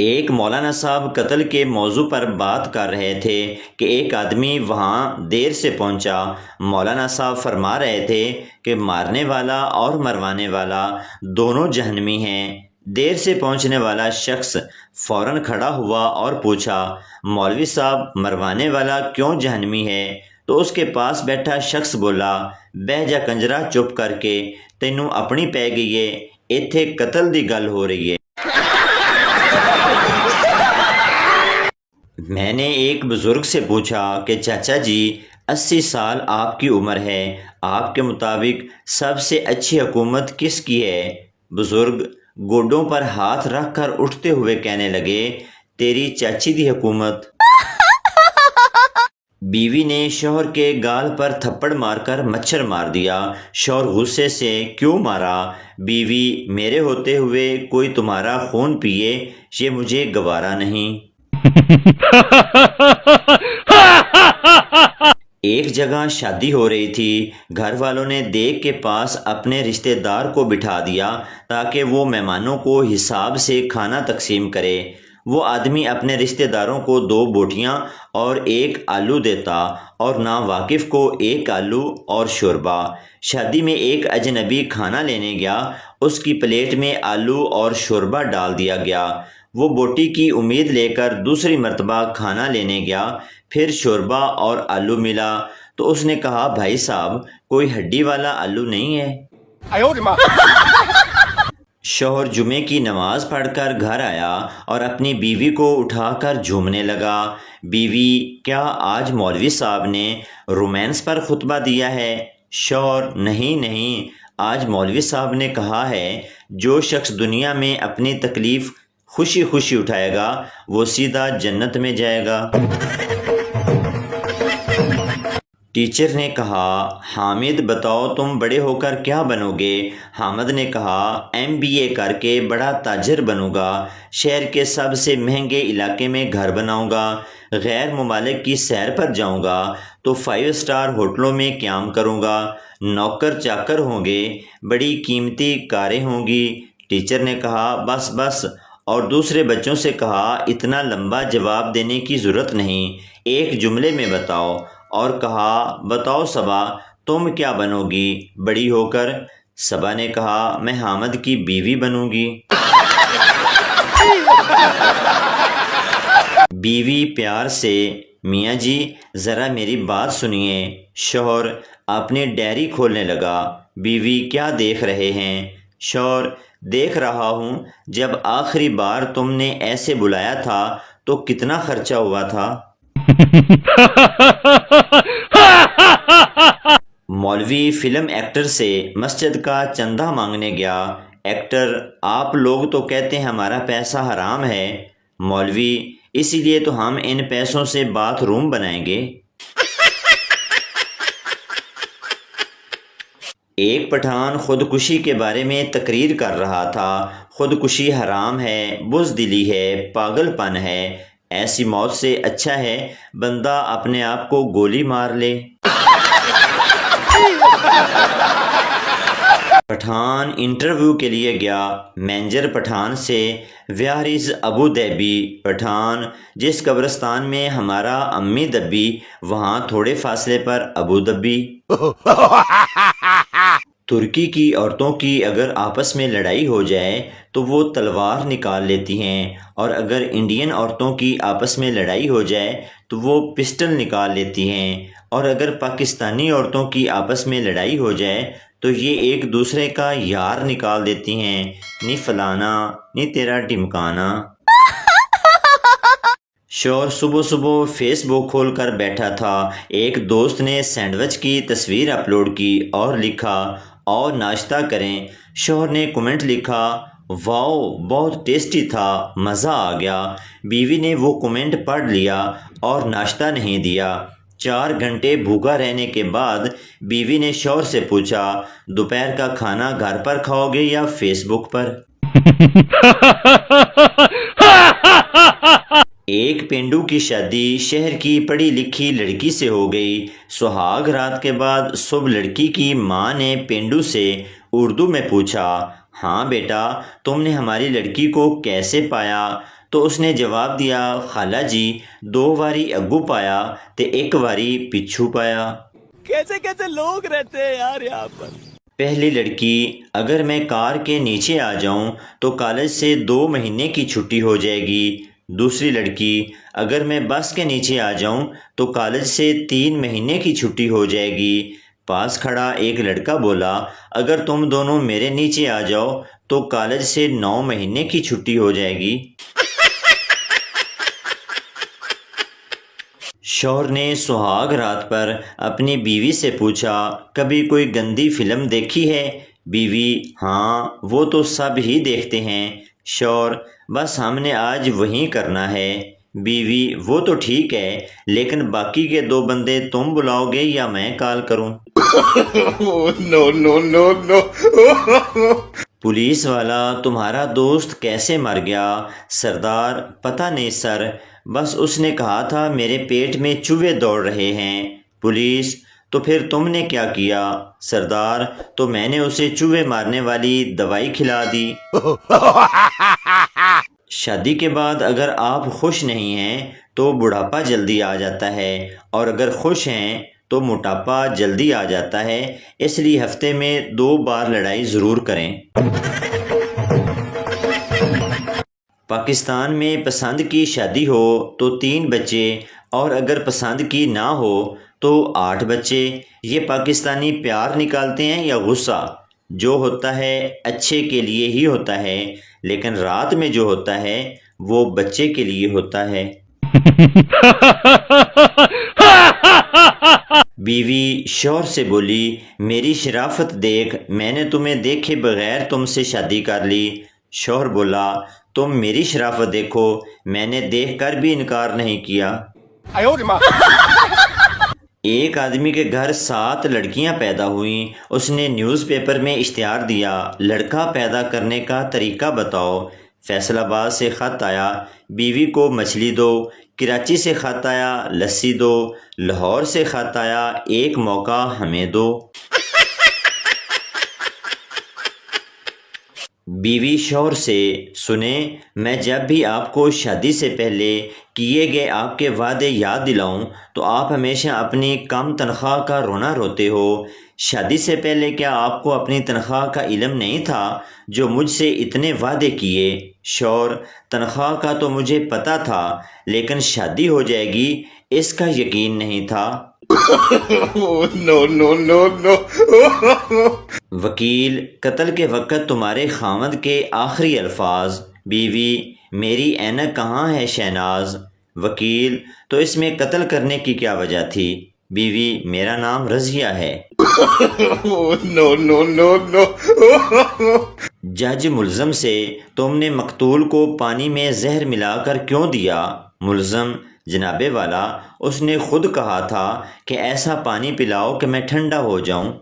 ایک مولانا صاحب قتل کے موضوع پر بات کر رہے تھے کہ ایک آدمی وہاں دیر سے پہنچا۔ مولانا صاحب فرما رہے تھے کہ مارنے والا اور مروانے والا دونوں جہنمی ہیں۔ دیر سے پہنچنے والا شخص فوراً کھڑا ہوا اور پوچھا، مولوی صاحب مروانے والا کیوں جہنمی ہے؟ تو اس کے پاس بیٹھا شخص بولا، بہ جا کنجرا چپ کر کے، تینوں اپنی پی گئی ہے، ایتھے قتل دی گل ہو رہی ہے۔ میں نے ایک بزرگ سے پوچھا کہ چاچا جی 80 سال آپ کی عمر ہے، آپ کے مطابق سب سے اچھی حکومت کس کی ہے؟ بزرگ گوڈوں پر ہاتھ رکھ کر اٹھتے ہوئے کہنے لگے، تیری چاچی دی حکومت۔ بیوی نے شوہر کے گال پر تھپڑ مار کر مچھر مار دیا۔ شوہر غصے سے، کیوں مارا؟ بیوی، میرے ہوتے ہوئے کوئی تمہارا خون پیے یہ مجھے گوارا نہیں۔ ایک جگہ شادی ہو رہی تھی، گھر والوں نے دیگ کے پاس اپنے رشتہ دار کو بٹھا دیا تاکہ وہ مہمانوں کو حساب سے کھانا تقسیم کرے۔ وہ آدمی اپنے رشتہ داروں کو 2 بوٹیاں اور 1 آلو دیتا اور نا واقف کو 1 آلو اور شوربہ۔ شادی میں ایک اجنبی کھانا لینے گیا، اس کی پلیٹ میں آلو اور شوربہ ڈال دیا گیا۔ وہ بوٹی کی امید لے کر دوسری مرتبہ کھانا لینے گیا، پھر شوربہ اور آلو ملا تو اس نے کہا، بھائی صاحب کوئی ہڈی والا آلو نہیں ہے؟ شوہر جمعے کی نماز پڑھ کر گھر آیا اور اپنی بیوی کو اٹھا کر جھومنے لگا۔ بیوی، کیا آج مولوی صاحب نے رومانس پر خطبہ دیا ہے؟ شوہر، نہیں، آج مولوی صاحب نے کہا ہے جو شخص دنیا میں اپنی تکلیف خوشی خوشی اٹھائے گا وہ سیدھا جنت میں جائے گا۔ ٹیچر نے کہا، حامد بتاؤ تم بڑے ہو کر کیا بنو گے؟ حامد نے کہا، MBA کر کے بڑا تاجر بنوں گا، شہر کے سب سے مہنگے علاقے میں گھر بناؤں گا، غیر ممالک کی سیر پر جاؤں گا تو 5 سٹار ہوٹلوں میں قیام کروں گا، نوکر چاکر ہوں گے، بڑی قیمتی کاریں ہوں گی۔ ٹیچر نے کہا، بس اور دوسرے بچوں سے کہا، اتنا لمبا جواب دینے کی ضرورت نہیں، ایک جملے میں بتاؤ۔ اور کہا، بتاؤ صبا تم کیا بنو گی بڑی ہو کر؟ صبا نے کہا، میں حامد کی بیوی بنوں گی۔ بیوی پیار سے، میاں جی ذرا میری بات سنیے۔ شوہر اپنی ڈائری کھولنے لگا۔ بیوی، کیا دیکھ رہے ہیں؟ شوہر، دیکھ رہا ہوں جب آخری بار تم نے ایسے بلایا تھا تو کتنا خرچہ ہوا تھا؟ مولوی فلم ایکٹر سے مسجد کا چندہ مانگنے گیا۔ ایکٹر، آپ لوگ تو کہتے ہیں ہمارا پیسہ حرام ہے۔ مولوی، اسی لیے تو ہم ان پیسوں سے باتھ روم بنائیں گے۔ ایک پٹھان خودکشی کے بارے میں تقریر کر رہا تھا۔ خودکشی حرام ہے، بزدلی ہے، پاگل پن ہے، ایسی موت سے اچھا ہے بندہ اپنے آپ کو گولی مار لے۔ پٹھان انٹرویو کے لیے گیا۔ مینیجر پٹھان سے، where is Abu Dhabi? Pathan, جس قبرستان میں ہمارا امی دبی وہاں تھوڑے فاصلے پر ابو دبی۔ ترکی کی عورتوں کی اگر آپس میں لڑائی ہو جائے تو وہ تلوار نکال لیتی ہیں، اور اگر انڈین عورتوں کی آپس میں لڑائی ہو جائے تو وہ پسٹل نکال لیتی ہیں، اور اگر پاکستانی عورتوں کی آپس میں لڑائی ہو جائے تو یہ ایک دوسرے کا یار نکال دیتی ہیں، نی فلانا نی تیرا ڈمکانا۔ شوہر صبح فیس بک کھول کر بیٹھا تھا۔ ایک دوست نے سینڈوچ کی تصویر اپلوڈ کی اور لکھا، اور ناشتہ کریں۔ شوہر نے کمنٹ لکھا، واؤ بہت ٹیسٹی تھا، مزہ آ گیا۔ بیوی نے وہ کمنٹ پڑھ لیا اور ناشتہ نہیں دیا۔ 4 گھنٹے بھوکا رہنے کے بعد بیوی نے شوہر سے پوچھا، دوپہر کا کھانا گھر پر کھاؤ گے یا فیس بک پر؟ ایک پینڈو کی شادی شہر کی پڑھی لکھی لڑکی سے ہو گئی۔ سہاگ رات کے بعد صبح لڑکی کی ماں نے پینڈو سے اردو میں پوچھا، ہاں بیٹا تم نے ہماری لڑکی کو کیسے پایا؟ تو اس نے جواب دیا خالہ جی 2 واری اگو پایا تے 1 واری پچھو پایا۔ کیسے کیسے لوگ رہتے ہیں یار یہاں پر۔ پہلی لڑکی اگر میں کار کے نیچے آ جاؤں تو کالج سے 2 مہینے کی چھٹی ہو جائے گی۔ دوسری لڑکی اگر میں بس کے نیچے آ جاؤں تو کالج سے 3 مہینے کی چھٹی ہو جائے گی۔ پاس کھڑا ایک لڑکا بولا اگر تم دونوں میرے نیچے آ جاؤ تو کالج سے 9 مہینے کی چھٹی ہو جائے گی۔ شوہر نے سہاگ رات پر اپنی بیوی سے پوچھا کبھی کوئی گندی فلم دیکھی ہے؟ بیوی ہاں وہ تو سب ہی دیکھتے ہیں۔ شوہر بس ہم نے آج وہی کرنا ہے۔ بیوی وہ تو ٹھیک ہے لیکن باقی کے 2 بندے تم بلاؤ گے یا میں کال کروں؟ نو نو نو نو۔ پولیس والا تمہارا دوست کیسے مر گیا؟ سردار پتہ نہیں سر، بس اس نے کہا تھا میرے پیٹ میں چوہے دوڑ رہے ہیں۔ پولیس تو پھر تم نے کیا کیا؟ سردار تو میں نے اسے چوہے مارنے والی دوائی کھلا دی۔ شادی کے بعد اگر آپ خوش نہیں ہیں تو بڑھاپا جلدی آ جاتا ہے اور اگر خوش ہیں تو موٹاپا جلدی آ جاتا ہے، اس لیے ہفتے میں 2 بار لڑائی ضرور کریں۔ پاکستان میں پسند کی شادی ہو تو 3 بچے اور اگر پسند کی نہ ہو تو 8 بچے۔ یہ پاکستانی پیار نکالتے ہیں یا غصہ؟ جو ہوتا ہے اچھے کے لیے ہی ہوتا ہے، لیکن رات میں جو ہوتا ہے وہ بچے کے لیے ہوتا ہے۔ بیوی شوہر سے بولی میری شرافت دیکھ، میں نے تمہیں دیکھے بغیر تم سے شادی کر لی۔ شوہر بولا تم میری شرافت دیکھو، میں نے دیکھ کر بھی انکار نہیں کیا۔ ایک آدمی کے گھر 7 لڑکیاں پیدا ہوئیں۔ اس نے نیوز پیپر میں اشتہار دیا لڑکا پیدا کرنے کا طریقہ بتاؤ۔ فیصل آباد سے خط آیا بیوی کو مچھلی دو۔ کراچی سے خط آیا لسی دو۔ لاہور سے خط آیا ایک موقع ہمیں دو۔ بیوی شوہر سے سنیں میں جب بھی آپ کو شادی سے پہلے کیے گئے آپ کے وعدے یاد دلاؤں تو آپ ہمیشہ اپنی کم تنخواہ کا رونا روتے ہو۔ شادی سے پہلے کیا آپ کو اپنی تنخواہ کا علم نہیں تھا جو مجھ سے اتنے وعدے کیے؟ شوہر تنخواہ کا تو مجھے پتہ تھا لیکن شادی ہو جائے گی اس کا یقین نہیں تھا۔ نو نو نو نو۔ وکیل قتل کے وقت تمہارے خاوند کے آخری الفاظ؟ بیوی میری اینک کہاں ہے شہناز؟ وکیل تو اس میں قتل کرنے کی کیا وجہ تھی؟ بیوی میرا نام رضیہ ہے۔ نو نو نو نو۔ جج ملزم سے تم نے مقتول کو پانی میں زہر ملا کر کیوں دیا؟ ملزم جناب والا اس نے خود کہا تھا کہ ایسا پانی پلاؤ کہ میں ٹھنڈا ہو جاؤں۔